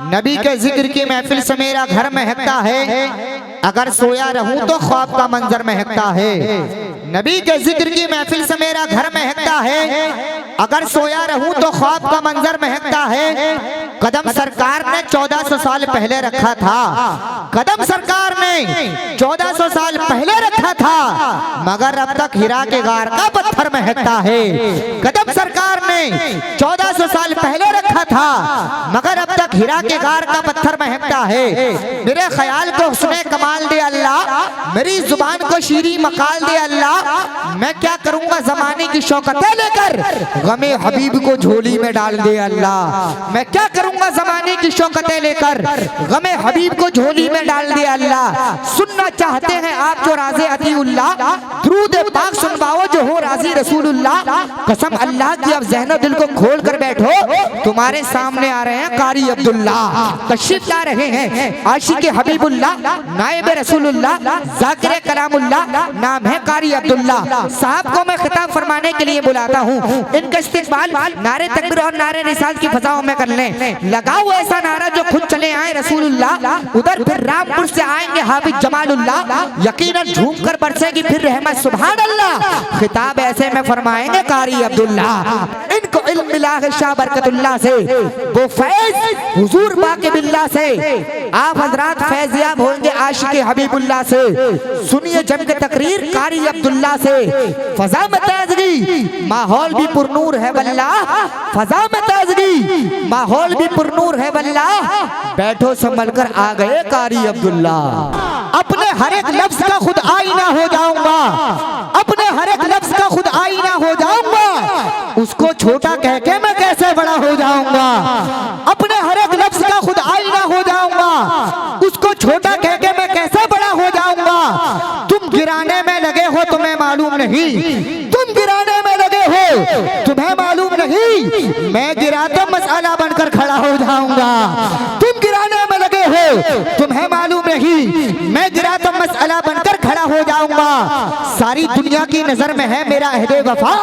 नबी के जिक्र की महफिल से मेरा घर महकता है, अगर सोया रहूं तो ख्वाब का मंजर महकता है। नबी के जिक्र की महफिल से मेरा घर महकता है, अगर सोया रहूं तो ख्वाब का मंजर महकता है। कदम सरकार ने 1400 साल पहले रखा था, कदम सरकार ने 1400 साल पहले रखा था, मगर अब तक हीरा के गार का पत्थर महकता है। कदम सरकार ने 1400 साल पहले रखा था, मगर अब तक हीरा के गार का पत्थर महकता है। मेरे ख्याल को हुस्ने कमाल दे अल्लाह, मेरी जुबान को शीरी मकाल दे अल्लाह। मैं क्या करूंगा जमाने की शौकतें लेकर, गमे हबीब को झोली में डाल दे अल्लाह। मैं क्या करूंगा जमाने की शौकतें लेकर, गमे हबीब को झोली में डाल दे अल्लाह। सुनना चाहते हैं आप जो राज़े अतीउल्लाह, दुरूद पाक सुनवाओ जो हो राज़ी रसूलुल्लाह। कसम अल्लाह की अब ज़हनो दिल को खोल कर बैठो, तुम्हारे सामने आ रहे हैं कारी अब्दुल्ला, तशरीफ ला रहे हैं आशिक हबीबुल्लाह, नायब रसूलुल्लाह, ज़ाकिर कलामुल्लाह, नाम है कारी अब्दुल्ला। साहब को मैं खिताब फरमाने के लिए बुलाता हूँ, इनका इस्तिक़बाल नारे तकबीर और नारे रिसालत की फ़ज़ाओं में कर लें। लगाओ ऐसा नारा जो खुद चले आए रसूलुल्लाह, उधर फिर रामपुर से आएंगे हाफिज जमालुल्लाह, यकीनन झूम कर बरसेगी फिर रहमत सुभान अल्लाह। खिताब ऐसे में फरमाएंगे कारी अब्दुल्ला, इनको इल्म मिला है शाह बरकतुल्लाह से, वो फैज़ हुजूर बाक़ी बिल्लाह से, आप हजरात फैज़याब होंगे आशिक हबीबुल्लाह से। सुनिए जम के तकरीर कारी अब्दुल्ला से। फ़ज़ा में ताज़गी माहौल भी पुरनूर है वल्लाह, फ़ज़ा में ताज़गी माहौल भी पुरनूर है वल्लाह। बैठो संभल कर आ गए कारी अब्दुल्ला, अपने हर एक लफ्ज़ का खुद आईना हो जाऊंगा, अपने हर एक लफ्ज़ का खुद आईना हो जाऊंगा। उसको छोटा कह के मैं कैसे बड़ा हो जाऊंगा, अपने हर एक लफ्ज़ का खुद आईना हो जाऊंगा। उसको छोटा कह के मैं कैसे बड़ा हो जाऊंगा। तुम गिराने में लगे हो तुम्हें मालूम नहीं, तुम गिराने में लगे हो तुम्हें मालूम नहीं, मैं गिरा तो मसाला बनकर खड़ा हो जाऊंगा। तुम गिराने में लगे हो तुम्हें मालूम नहीं, मैं गिरा तो मसाला बनकर खड़ा हो जाऊंगा। सारी दुनिया की नजर में है मेरा अहदे वफा,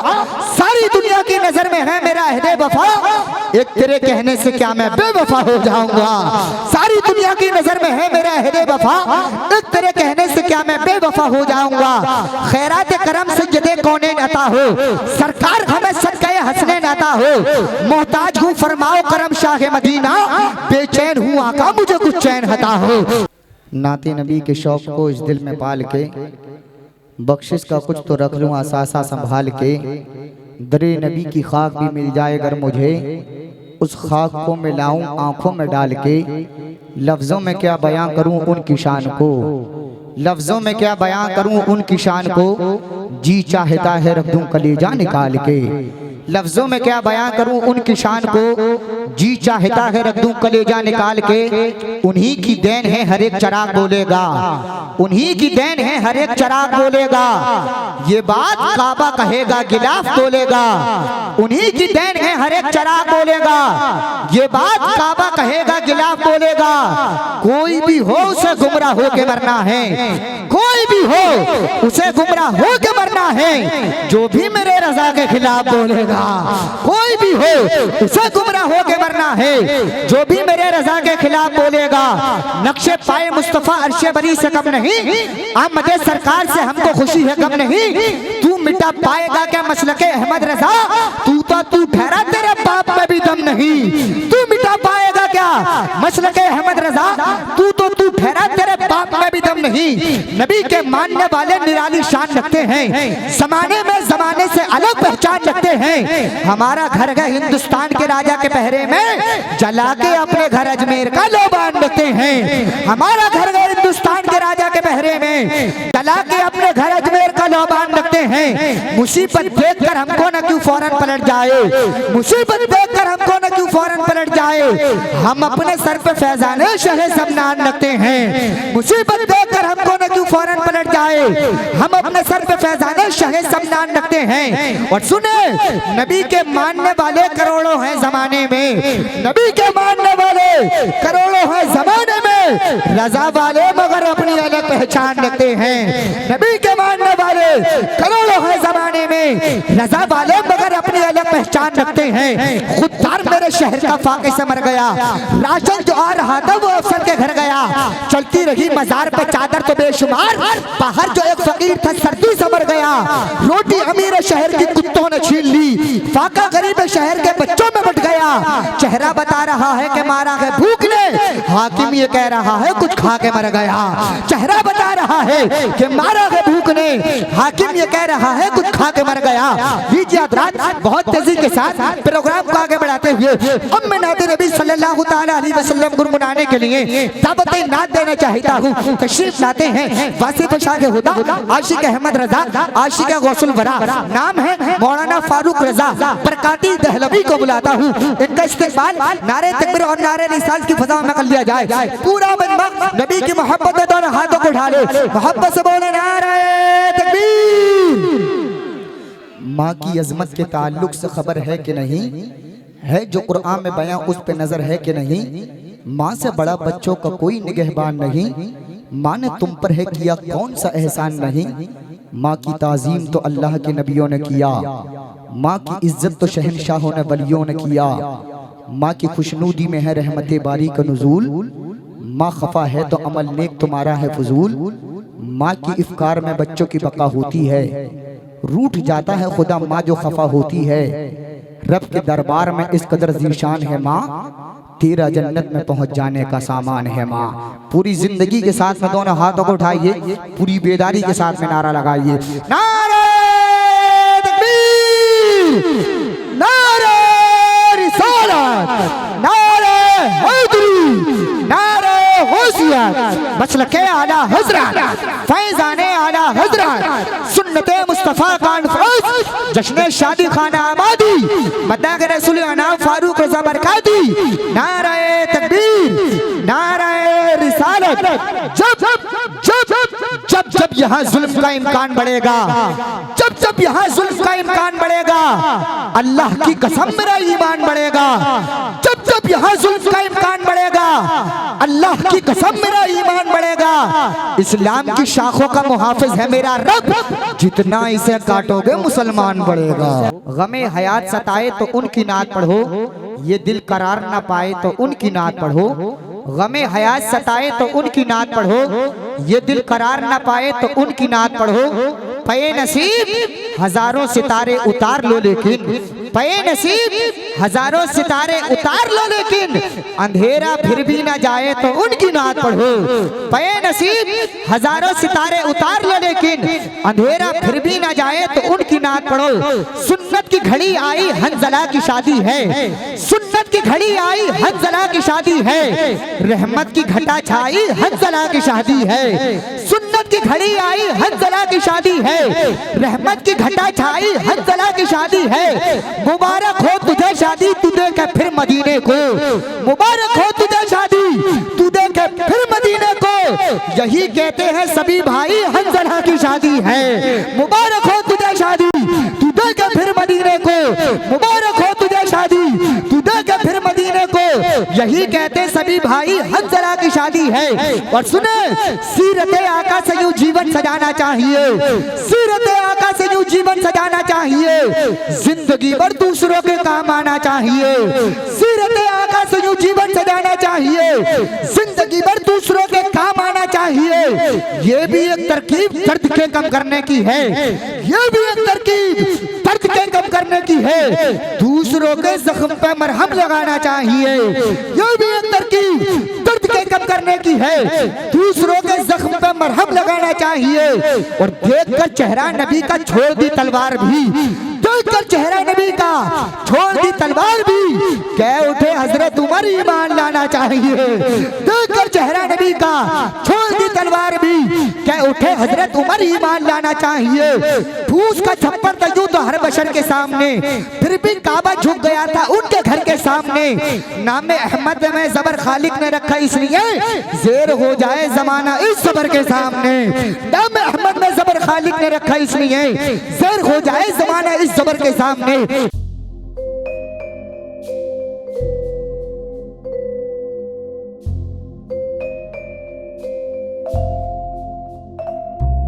सारी दुनिया की नजर में है मेरा अहदे वफा। एक तेरे कहने से क्या मैं बेवफा हो जाऊंगा। सारी दुनिया की नजर में है मेरा अहदे वफा, एक तेरे कहने से क्या मैं बेवफा हो जाऊंगा। खैरात करम सज्जदे कौनेन अता हो, सरकार हमें सदक़े हसनैन अता हो। मोहताज हूँ फरमाओ करम शाह मदीना, बेचैन हूँ आका मुझे कुछ चैन अता हो। नाते नबी के शौक को इस दिल में पाल के, बख्शिश का कुछ तो रख लूँ आसासा संभाल के। दरे नबी की खाक भी मिल जाए अगर मुझे, उस खाक को मिलाऊं आंखों में डाल के। लफ्ज़ों में क्या बयां करूं उनकी शान को, लफ्ज़ों में क्या बयां करूं उनकी शान को। जी चाहता है रख दूं कलेजा निकाल के, लफ्ज़ों में क्या बयां करूं उनकी शान को। जी चाहता है रख दूं कलेजा निकाल के। उन्हीं की देन है हर एक चराग बोलेगा, उन्हीं की देन है हर एक चराग बोलेगा। ये बात काबा कहेगा गिलाफ बोलेगा, उन्हीं की देन है हर एक चराग बोलेगा। ये बात काबा कहेगा गिलाफ बोलेगा। कोई भी हो उसे गुमराह हो के मरना है, कोई भी हो उसे गुमराह हो के मरना है। जो भी मेरे रजा के खिलाफ बोलेगा, कोई भी हो उसे गुमराह हो के मरना है। जो भी मेरे रजा के खिलाफ बोलेगा, नक्शे पाए मुस्तफा अर्शे बरी से कम नहीं, आमदे सरकार से हमको खुशी है कम नहीं। तू मिटा पाएगा क्या मसलके अहमद रजा, तू ठहरा तेरे बाप में भी दम नहीं। तू मिटा पाएगा क्या मसलके अहमद रजा, तू ठहरा तेरे बाप में भी दम नहीं। नबी के मानने वाले निराली शान रखते हैं, जमाने में जमाने से अलग पहचान रखते हैं। हमारा घर है हिंदुस्तान के राजा के पहरे में, जला के अपने घर अजमेर का लोबान रखते हैं। हमारा घर है हिंदुस्तान के राजा के पहरे में, जला के अपने घर अजमेर का लोबान रखते हैं। मुसीबत देख कर हमको न क्यों फौरन पलट जाए, मुसीबत देख कर हमको न क्यों फौरन पलट जाए। हम अपने सर पे फैजाने शहे समनान रखते हैं। मुसीबत देख कर हमको न क्यों फौरन पलट जाए, हम अपने सर पे फैजाने शहे समनान रखते हैं। और सुने नबी के मानने वाले करोड़ों हैं जमाने में, नबी के मानने वाले करोड़ों हैं जमाने में। रजा वाले मगर अपनी अलग पहचान रखते हैं। नबी के मानने वाले करोड़ों है जमाने में, रजा वाले मगर अपनी अलग पहचान रखते हैं। खुददार मेरे शहर का फाके से मर गया, राशन जो आ रहा था वो अफसर के घर गया। चलती रही मजार पे चादर तो बेशुमार, बाहर जो एक फकीर था सर्दी से मर गया। रोटी अमीर शहर की कुत्तों ने छीन ली, फाका गरीब शहर के बच्चों में बट गया। चेहरा बता रहा है कि मारा है भूख ने, हाकिम ये कह रहा है कुछ खा के मर गया। चेहरा बता रहा है कि मारा है भूख ने, हाकिम ये कह रहा है कुछ खा के मर गया। लीजिए हज़रात, बहुत तेजी के साथ प्रोग्राम को आगे बढ़ाते हुए अब मैं नाते नबी सल्लल्लाहु ताला अलैहि वसल्लम गुनगुनाने के लिए दावत नात देना चाहता हूँ। तशरीफ लाते हैं वासिफ शाह के हुदा आशिक अहमद रजा, आशिक गौसुल वरा, नाम है मौलाना फारूक रजा बरकाती दहलवी को बुलाता हूँ। इनका इस्तेमाल नारे तकबीर और नारे निसाल की फजा में कर लिया जाए। पूरा बंदा नबी की मोहब्बत में दोनों हाथों को उठा ले, मोहब्बत से बोले नारे तकबीर। माँ की अजमत के ताल्लुक से खबर है कि नहीं है, जो कुरान में बयां उस पे नजर है कि नहीं। माँ से बड़ा बच्चों का कोई निगहबान नहीं, माँ ने तुम पर है किया कौन सा एहसान नहीं। माँ की ताजीम तो अल्लाह के नबियों ने किया, माँ की इज्जत तो शहनशाहों ने वलियों ने किया। माँ की खुशनूदी में है रहमत बारी का नुज़ूल, माँ खफा है तो अमल नेक तुम्हारा है फजूल। माँ की इफ्कार में बच्चों की बका होती है, रूठ जाता है खुदा माँ जो खफा होती है। रब के दरबार में इस कदर ज़ीशान है माँ, तेरा जन्नत में पहुंच जाने का सामान है माँ। पूरी जिंदगी के साथ में दोनों हाथों को उठाइए, पूरी बेदारी के साथ में नारा लगाइए, नारे तकबीर, नारे रिसालत, नारे हैदरी, नारे होशियार, मसलके आला हज़रत, फैज़ाने आला हज़रत, सुन्नते मुस्तफ़ा कॉन्फ्रेंस, जश्न शादी खाना आबादी, मदद रसूल अनाम फारूक रज़ा बरकाती। नारे तकबीर, नारे रिसालत। जब जब जब जब यहाँ जुल्म का इम्कान बढ़ेगा, जब जब यहाँ जुल्म का इम्कान बढ़ेगा, अल्लाह की कसम मेरा ईमान बढ़ेगा। जब जब यहाँ जुल्म का इम्कान बढ़ेगा, अल्लाह की कसम मेरा ईमान बढ़ेगा। इस्लाम की शाखों का मुहाफिज है मेरा रब, जितना इसे काटोगे मुसलमान बढ़ेगा। गमे हयात सताए तो उनकी नात पढ़ो, ये दिल करार ना पाए तो उनकी नात पढ़ो। गमे हयात सताए तो उनकी नात पढ़ो, ये दिल करार ना पाए तो उनकी नात पढ़ो। पे नसीब हजारों सितारे उतार लो लेकिन, पे नसीब हजारों सितारे उतार लो लेकिन, अंधेरा फिर भी ना जाए तो उनकी नात पढ़ो। पे नसीब हजारों सितारे उतार लो लेकिन, अंधेरा फिर भी ना जाए तो उनकी नात पढ़ो। सुन्नत की घड़ी आई हंजला की शादी है, सुन्नत की घड़ी आई हंजला की शादी है। रहमत की घटा छाई हंजला की शादी है, सुन्नत की घड़ी आई हंजला की शादी है। रहमत की घटा छाई हंजला की शादी है। मुबारक हो तुझे शादी तू देखे फिर मदीने को, मुबारक हो तुझे शादी तू देखे फिर मदीने को। यही कहते हैं सभी भाई हंजला की शादी है। मुबारक हो तुझे शादी तू देखे फिर मदीने को, मुबारक हो तुझे शादी तू देखे फिर मदीने को। यही कहते सभी भाई हंजला की शादी है। और सुने, सीरते आका से यूं जीवन सजाना चाहिए, सीरते आका से यूं जीवन सजाना चाहिए। जिंदगी भर दूसरों के काम आना चाहिए, सीरते आका से यूं जीवन सजाना चाहिए। जिंदगी भर दूसरों के काम आना चाहिए। ये भी एक तरकीब दर्द के कम करने की है, ये भी एक तरकीब दर्द के कम करने की है। दूसरों के जख्म पे मरहम लगाना चाहिए, ये भी एक तरकीब दर्द के कम करने की है। दूसरों के जख्म पे मरहम लगाना चाहिए। और देखकर चेहरा नबी का छोड़ दी तलवार भी, देखकर चेहरा नबी का छोड़ दी तलवार भी, कह उठे हजरत उमर ईमान लाना चाहिए। देखकर चेहरा नबी का छोड़ दी तलवार भी, कह उठे हजरत उमर ईमान लाना चाहिए। फूस का छप्पर तजू तो हर बशर के सामने, फिर भी काबा झुक गया था उनके घर के सामने। नाम अहमद में जबर खालिक ने रखा इसलिए जेर हो जाए जमाना इस जबर के सामने। नाम अहमद में जबर खालिक ने रखा इसलिए जेर हो जाए जमाना इस जबर के सामने।